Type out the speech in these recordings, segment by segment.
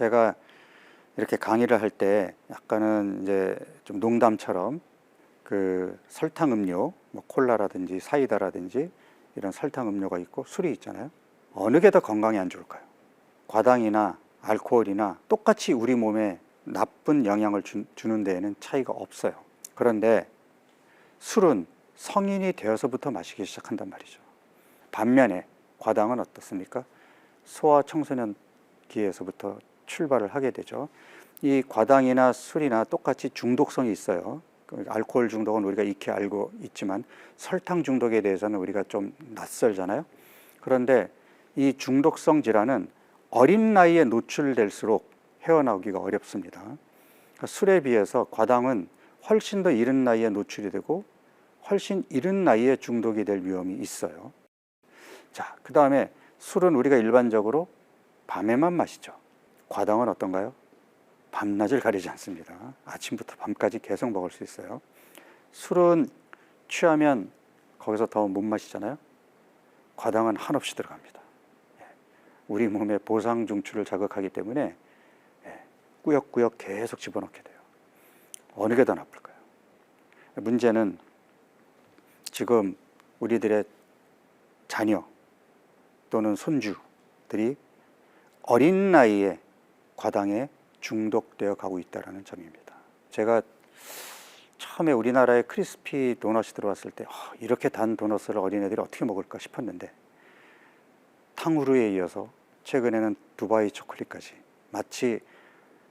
제가 이렇게 강의를 할 때 약간은 이제 좀 농담처럼 그 설탕 음료, 뭐 콜라라든지 사이다라든지 이런 설탕 음료가 있고 술이 있잖아요. 어느 게 더 건강에 안 좋을까요? 과당이나 알코올이나 똑같이 우리 몸에 나쁜 영향을 주는 데에는 차이가 없어요. 그런데 술은 성인이 되어서부터 마시기 시작한단 말이죠. 반면에 과당은 어떻습니까? 소아 청소년기에서부터 출발을 하게 되죠. 이 과당이나 술이나 똑같이 중독성이 있어요. 알코올 중독은 우리가 익히 알고 있지만 설탕 중독에 대해서는 우리가 좀 낯설잖아요. 그런데 이 중독성 질환은 어린 나이에 노출될수록 헤어나오기가 어렵습니다. 그러니까 술에 비해서 과당은 훨씬 더 이른 나이에 노출이 되고 훨씬 이른 나이에 중독이 될 위험이 있어요. 자, 그 다음에 술은 우리가 일반적으로 밤에만 마시죠. 과당은 어떤가요? 밤낮을 가리지 않습니다. 아침부터 밤까지 계속 먹을 수 있어요. 술은 취하면 거기서 더 못 마시잖아요. 과당은 한없이 들어갑니다. 우리 몸의 보상 중추를 자극하기 때문에 꾸역꾸역 계속 집어넣게 돼요. 어느 게 더 나쁠까요? 문제는 지금 우리들의 자녀 또는 손주들이 어린 나이에 과당에 중독되어 가고 있다는 점입니다. 제가 처음에 우리나라에 크리스피 도넛이 들어왔을 때 이렇게 단 도넛을 어린애들이 어떻게 먹을까 싶었는데 탕후루에 이어서 최근에는 두바이 초콜릿까지 마치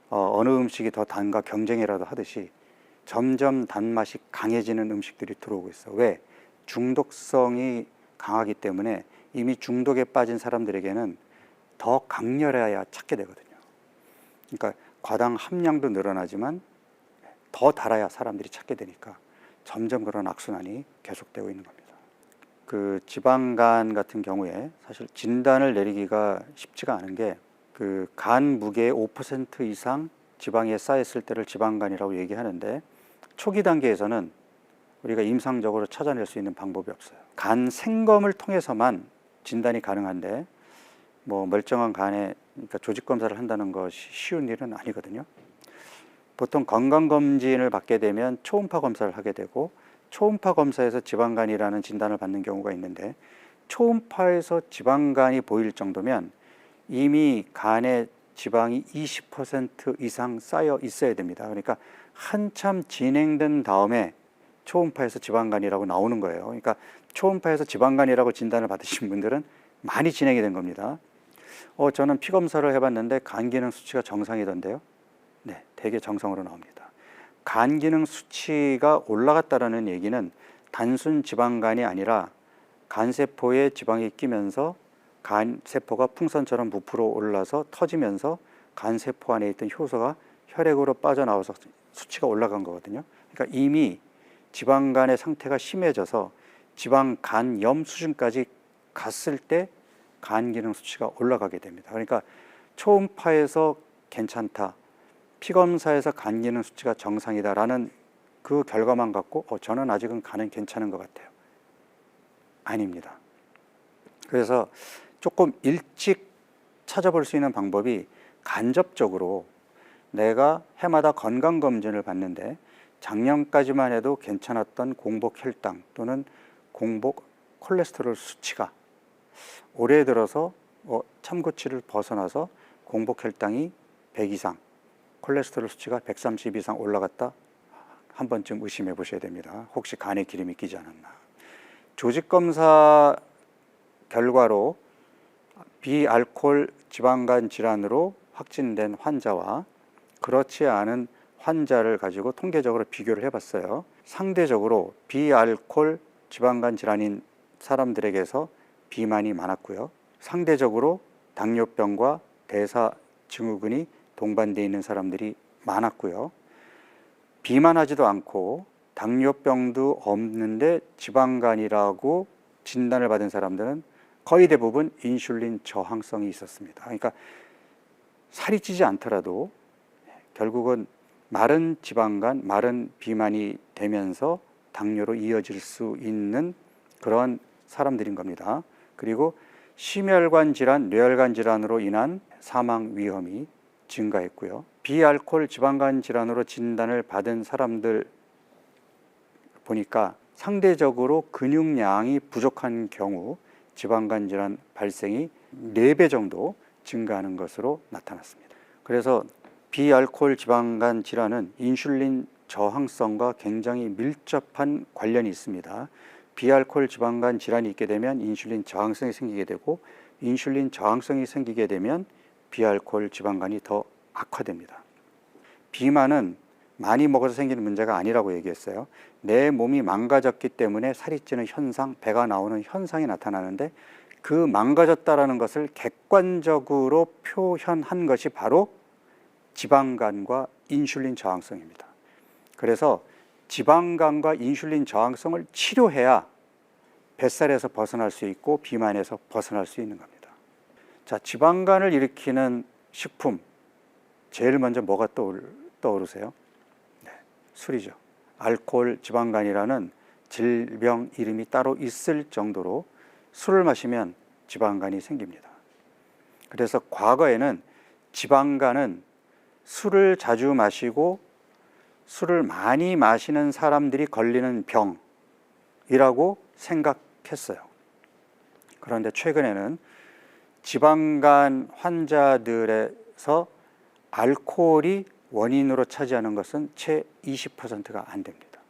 어느 음식이 더 단가 경쟁이라도 하듯이 점점 단맛이 강해지는 음식들이 들어오고 있어. 왜? 중독성이 강하기 때문에 이미 중독에 빠진 사람들에게는 더 강렬해야 찾게 되거든요. 그러니까 과당 함량도 늘어나지만 더 달아야 사람들이 찾게 되니까 점점 그런 악순환이 계속되고 있는 겁니다. 그 지방간 같은 경우에 사실 진단을 내리기가 쉽지가 않은 게 그 간 무게의 5% 이상 지방에 쌓였을 때를 지방간이라고 얘기하는데 초기 단계에서는 우리가 임상적으로 찾아낼 수 있는 방법이 없어요. 간 생검을 통해서만 진단이 가능한데 뭐 멀쩡한 간에 그러니까 조직 검사를 한다는 것이 쉬운 일은 아니거든요. 보통 건강검진을 받게 되면 초음파 검사를 하게 되고 초음파 검사에서 지방간이라는 진단을 받는 경우가 있는데 초음파에서 지방간이 보일 정도면 이미 간에 지방이 20% 이상 쌓여 있어야 됩니다. 그러니까 한참 진행된 다음에 초음파에서 지방간이라고 나오는 거예요. 그러니까 초음파에서 지방간이라고 진단을 받으신 분들은 많이 진행이 된 겁니다. 저는 피 검사를 해봤는데 간 기능 수치가 정상이던데요. 네, 대개 정상으로 나옵니다. 간 기능 수치가 올라갔다라는 얘기는 단순 지방간이 아니라 간세포에 지방이 끼면서 간세포가 풍선처럼 부풀어 올라서 터지면서 간세포 안에 있던 효소가 혈액으로 빠져나와서 수치가 올라간 거거든요. 그러니까 이미 지방간의 상태가 심해져서 지방간염 수준까지 갔을 때 간 기능 수치가 올라가게 됩니다. 그러니까 초음파에서 괜찮다, 피검사에서 간 기능 수치가 정상이다라는 그 결과만 갖고 저는 아직은 간은 괜찮은 것 같아요. 아닙니다. 그래서 조금 일찍 찾아볼 수 있는 방법이 간접적으로 내가 해마다 건강검진을 받는데 작년까지만 해도 괜찮았던 공복 혈당 또는 공복 콜레스테롤 수치가 올해 들어서 참고치를 벗어나서 공복 혈당이 100 이상, 콜레스테롤 수치가 130 이상 올라갔다, 한 번쯤 의심해 보셔야 됩니다. 혹시 간에 기름이 끼지 않았나. 조직검사 결과로 비알코올 지방간 질환으로 확진된 환자와 그렇지 않은 환자를 가지고 통계적으로 비교를 해봤어요. 상대적으로 비알코올 지방간 질환인 사람들에게서 비만이 많았고요. 상대적으로 당뇨병과 대사증후군이 동반되어 있는 사람들이 많았고요. 비만하지도 않고 당뇨병도 없는데 지방간이라고 진단을 받은 사람들은 거의 대부분 인슐린 저항성이 있었습니다. 그러니까 살이 찌지 않더라도 결국은 마른 지방간, 마른 비만이 되면서 당뇨로 이어질 수 있는 그런 사람들인 겁니다. 그리고 심혈관 질환, 뇌혈관 질환으로 인한 사망 위험이 증가했고요. 비알코올 지방간 질환으로 진단을 받은 사람들 보니까 상대적으로 근육량이 부족한 경우 지방간 질환 발생이 4배 정도 증가하는 것으로 나타났습니다. 그래서 비알코올 지방간 질환은 인슐린 저항성과 굉장히 밀접한 관련이 있습니다. 비알코올 지방간 질환이 있게 되면 인슐린 저항성이 생기게 되고, 인슐린 저항성이 생기게 되면 비알코올 지방간이 더 악화됩니다. 비만은 많이 먹어서 생기는 문제가 아니라고 얘기했어요. 내 몸이 망가졌기 때문에 살이 찌는 현상, 배가 나오는 현상이 나타나는데, 그 망가졌다라는 것을 객관적으로 표현한 것이 바로 지방간과 인슐린 저항성입니다. 그래서 지방간과 인슐린 저항성을 치료해야 뱃살에서 벗어날 수 있고 비만에서 벗어날 수 있는 겁니다. 자, 지방간을 일으키는 식품, 제일 먼저 뭐가 떠오르세요? 네, 술이죠. 알코올 지방간이라는 질병 이름이 따로 있을 정도로 술을 마시면 지방간이 생깁니다. 그래서 과거에는 지방간은 술을 자주 마시고 술을 많이 마시는 사람들이 걸리는 병이라고 생각했어요. 그런데 최근에는 지방간 환자들에서 알코올이 원인으로 차지하는 것은 채 20%가 안 됩니다.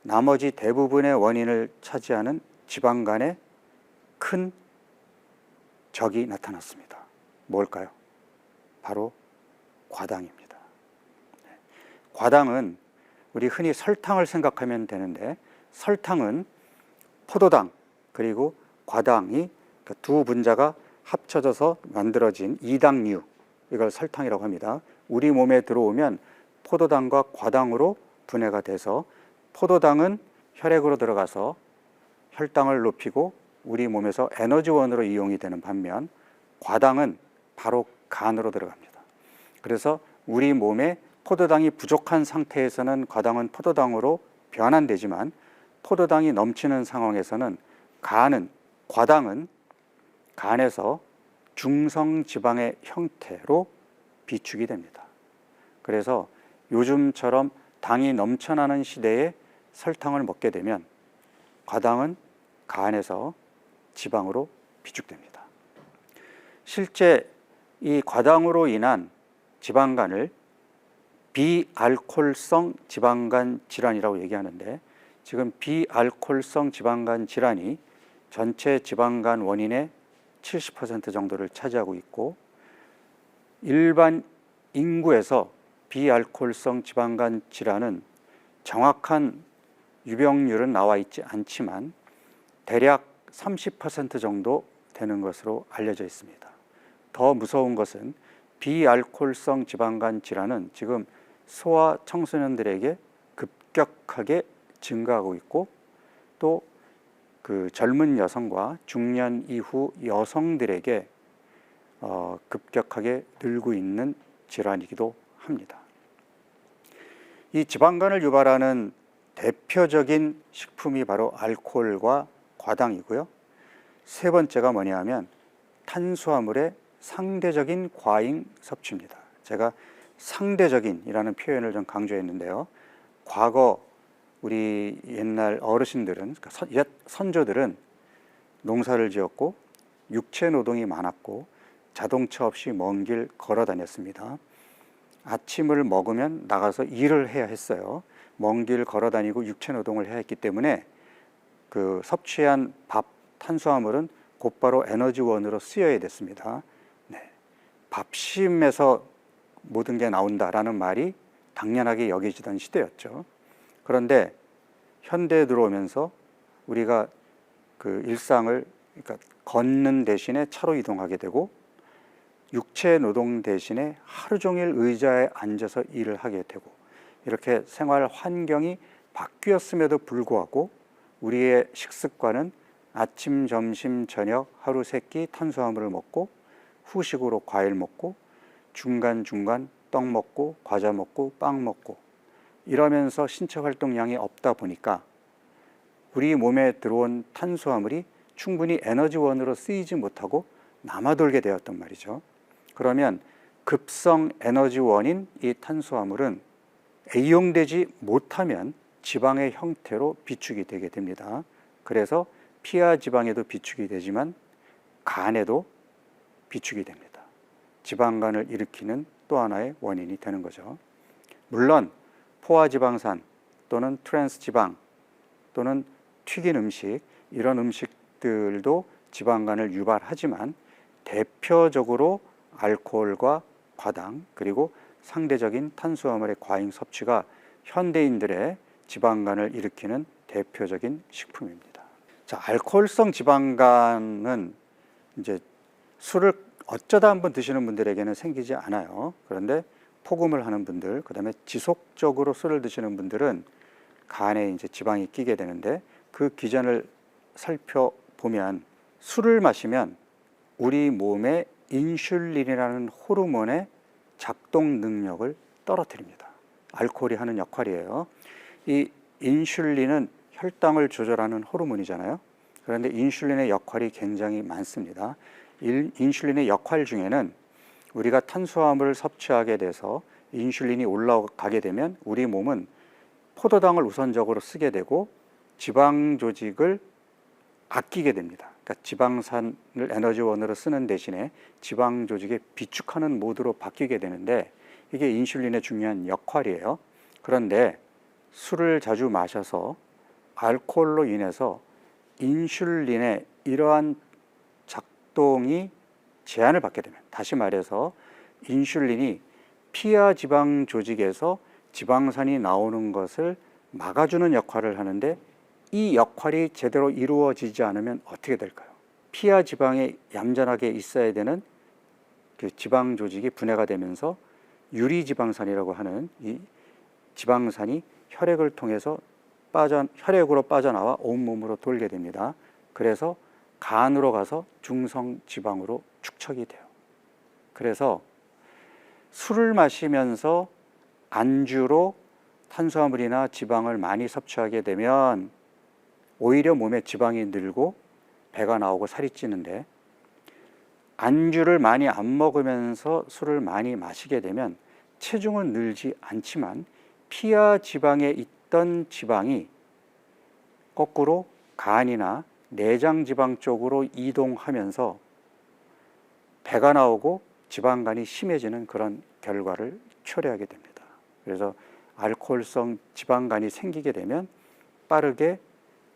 나머지 대부분의 원인을 차지하는 지방간에 큰 적이 나타났습니다. 뭘까요? 바로 과당입니다. 과당은 우리 흔히 설탕을 생각하면 되는데, 설탕은 포도당 그리고 과당이 두 분자가 합쳐져서 만들어진 이당류, 이걸 설탕이라고 합니다. 우리 몸에 들어오면 포도당과 과당으로 분해가 돼서 포도당은 혈액으로 들어가서 혈당을 높이고 우리 몸에서 에너지원으로 이용이 되는 반면 과당은 바로 간으로 들어갑니다. 그래서 우리 몸에 포도당이 부족한 상태에서는 과당은 포도당으로 변환되지만, 포도당이 넘치는 상황에서는 과당은 간에서 중성지방의 형태로 비축이 됩니다. 그래서 요즘처럼 당이 넘쳐나는 시대에 설탕을 먹게 되면 과당은 간에서 지방으로 비축됩니다. 실제 이 과당으로 인한 지방간을 비알코올성 지방간 질환이라고 얘기하는데, 지금 비알코올성 지방간 질환이 전체 지방간 원인의 70% 정도를 차지하고 있고, 일반 인구에서 비알코올성 지방간 질환은 정확한 유병률은 나와 있지 않지만 대략 30% 정도 되는 것으로 알려져 있습니다. 더 무서운 것은 비알코올성 지방간 질환은 지금 소아 청소년들에게 급격하게 증가하고 있고, 또 그 젊은 여성과 중년 이후 여성들에게 급격하게 늘고 있는 질환이기도 합니다. 이 지방간을 유발하는 대표적인 식품이 바로 알코올과 과당이고요. 세 번째가 뭐냐 하면 탄수화물의 상대적인 과잉 섭취입니다. 제가 상대적인이라는 표현을 좀 강조했는데요. 과거 우리 옛날 어르신들은, 옛 선조들은 농사를 지었고 육체 노동이 많았고 자동차 없이 먼 길 걸어 다녔습니다. 아침을 먹으면 나가서 일을 해야 했어요. 먼 길 걸어 다니고 육체 노동을 해야 했기 때문에 그 섭취한 밥, 탄수화물은 곧바로 에너지원으로 쓰여야 됐습니다. 네. 밥심에서 모든 게 나온다라는 말이 당연하게 여겨지던 시대였죠. 그런데 현대에 들어오면서 우리가 그 일상을, 그러니까 걷는 대신에 차로 이동하게 되고, 육체 노동 대신에 하루 종일 의자에 앉아서 일을 하게 되고, 이렇게 생활 환경이 바뀌었음에도 불구하고 우리의 식습관은 아침, 점심, 저녁 하루 3끼 탄수화물을 먹고, 후식으로 과일 먹고, 중간중간 떡 먹고, 과자 먹고, 빵 먹고, 이러면서 신체 활동량이 없다 보니까 우리 몸에 들어온 탄수화물이 충분히 에너지원으로 쓰이지 못하고 남아돌게 되었단 말이죠. 그러면 급성 에너지원인 이 탄수화물은 이용되지 못하면 지방의 형태로 비축이 되게 됩니다. 그래서 피하 지방에도 비축이 되지만 간에도 비축이 됩니다. 지방간을 일으키는 또 하나의 원인이 되는 거죠. 물론 포화지방산 또는 트랜스지방 또는 튀긴 음식, 이런 음식들도 지방간을 유발하지만 대표적으로 알코올과 과당 그리고 상대적인 탄수화물의 과잉 섭취가 현대인들의 지방간을 일으키는 대표적인 식품입니다. 자, 알코올성 지방간은 이제 술을 어쩌다 한번 드시는 분들에게는 생기지 않아요. 그런데 폭음을 하는 분들, 그다음에 지속적으로 술을 드시는 분들은 간에 이제 지방이 끼게 되는데, 그 기전을 살펴보면 술을 마시면 우리 몸의 인슐린이라는 호르몬의 작동 능력을 떨어뜨립니다. 알코올이 하는 역할이에요. 이 인슐린은 혈당을 조절하는 호르몬이잖아요. 그런데 인슐린의 역할이 굉장히 많습니다. 인슐린의 역할 중에는 우리가 탄수화물을 섭취하게 돼서 인슐린이 올라가게 되면 우리 몸은 포도당을 우선적으로 쓰게 되고 지방 조직을 아끼게 됩니다. 그러니까 지방산을 에너지원으로 쓰는 대신에 지방 조직에 비축하는 모드로 바뀌게 되는데, 이게 인슐린의 중요한 역할이에요. 그런데 술을 자주 마셔서 알코올로 인해서 인슐린의 이러한 작동이 제한을 받게 되면, 다시 말해서 인슐린이 피하 지방 조직에서 지방산이 나오는 것을 막아주는 역할을 하는데, 이 역할이 제대로 이루어지지 않으면 어떻게 될까요? 피하 지방에 얌전하게 있어야 되는 그 지방 조직이 분해가 되면서 유리지방산이라고 하는 이 지방산이 혈액을 통해서 혈액으로 빠져나와 온몸으로 돌게 됩니다. 그래서 간으로 가서 중성지방으로 축적이 돼요. 그래서 술을 마시면서 안주로 탄수화물이나 지방을 많이 섭취하게 되면 오히려 몸에 지방이 늘고 배가 나오고 살이 찌는데, 안주를 많이 안 먹으면서 술을 많이 마시게 되면 체중은 늘지 않지만 피하 지방에 있던 지방이 거꾸로 간이나 내장 지방 쪽으로 이동하면서 배가 나오고 지방간이 심해지는 그런 결과를 초래하게 됩니다. 그래서 알코올성 지방간이 생기게 되면 빠르게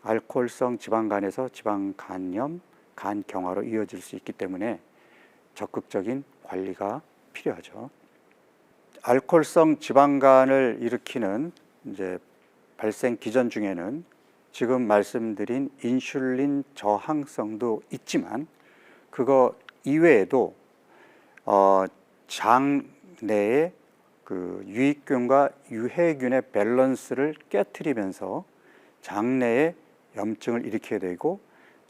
알코올성 지방간에서 지방간염, 간경화로 이어질 수 있기 때문에 적극적인 관리가 필요하죠. 알코올성 지방간을 일으키는 이제 발생 기전 중에는 지금 말씀드린 인슐린 저항성도 있지만, 그거 이외에도 장 내에 그 유익균과 유해균의 밸런스를 깨트리면서 장내에 염증을 일으키게 되고,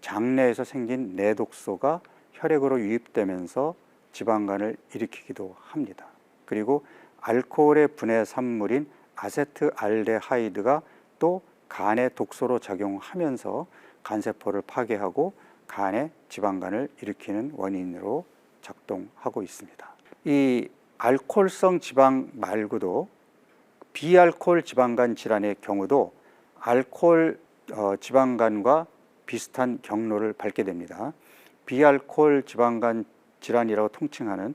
장내에서 생긴 내독소가 혈액으로 유입되면서 지방간을 일으키기도 합니다. 그리고 알코올의 분해 산물인 아세트알데하이드가 또 간의 독소로 작용하면서 간세포를 파괴하고 간의 지방간을 일으키는 원인으로 작동하고 있습니다. 이 알코올성 지방 말고도 비알코올 지방간 질환의 경우도 알코올 지방간과 비슷한 경로를 밟게 됩니다. 비알코올 지방간 질환이라고 통칭하는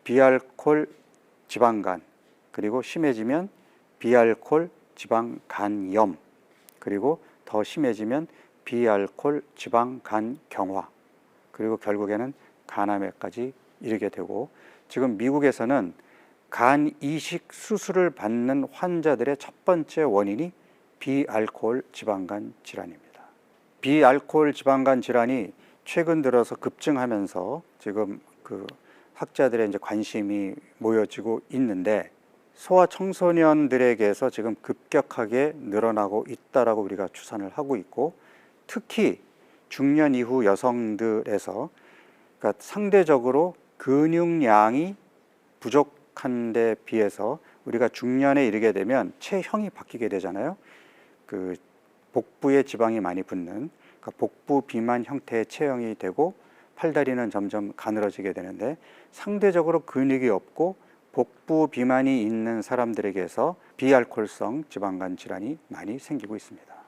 비알코올 지방간, 그리고 심해지면 비알코올 지방간염, 그리고 더 심해지면 비알코올 지방간경화, 그리고 결국에는 간암에까지 이르게 되고, 지금 미국에서는 간 이식 수술을 받는 환자들의 첫 번째 원인이 비알코올 지방간 질환입니다. 비알코올 지방간 질환이 최근 들어서 급증하면서 지금 그 학자들의 이제 관심이 모여지고 있는데, 소아청소년들에게서 지금 급격하게 늘어나고 있다라고 우리가 추산을 하고 있고, 특히 중년 이후 여성들에서, 그러니까 상대적으로 근육량이 부족한 데 비해서 우리가 중년에 이르게 되면 체형이 바뀌게 되잖아요. 그 복부에 지방이 많이 붙는, 그러니까 복부 비만 형태의 체형이 되고, 팔다리는 점점 가늘어지게 되는데 상대적으로 근육이 없고 복부 비만이 있는 사람들에게서 비알코올성 지방간 질환이 많이 생기고 있습니다.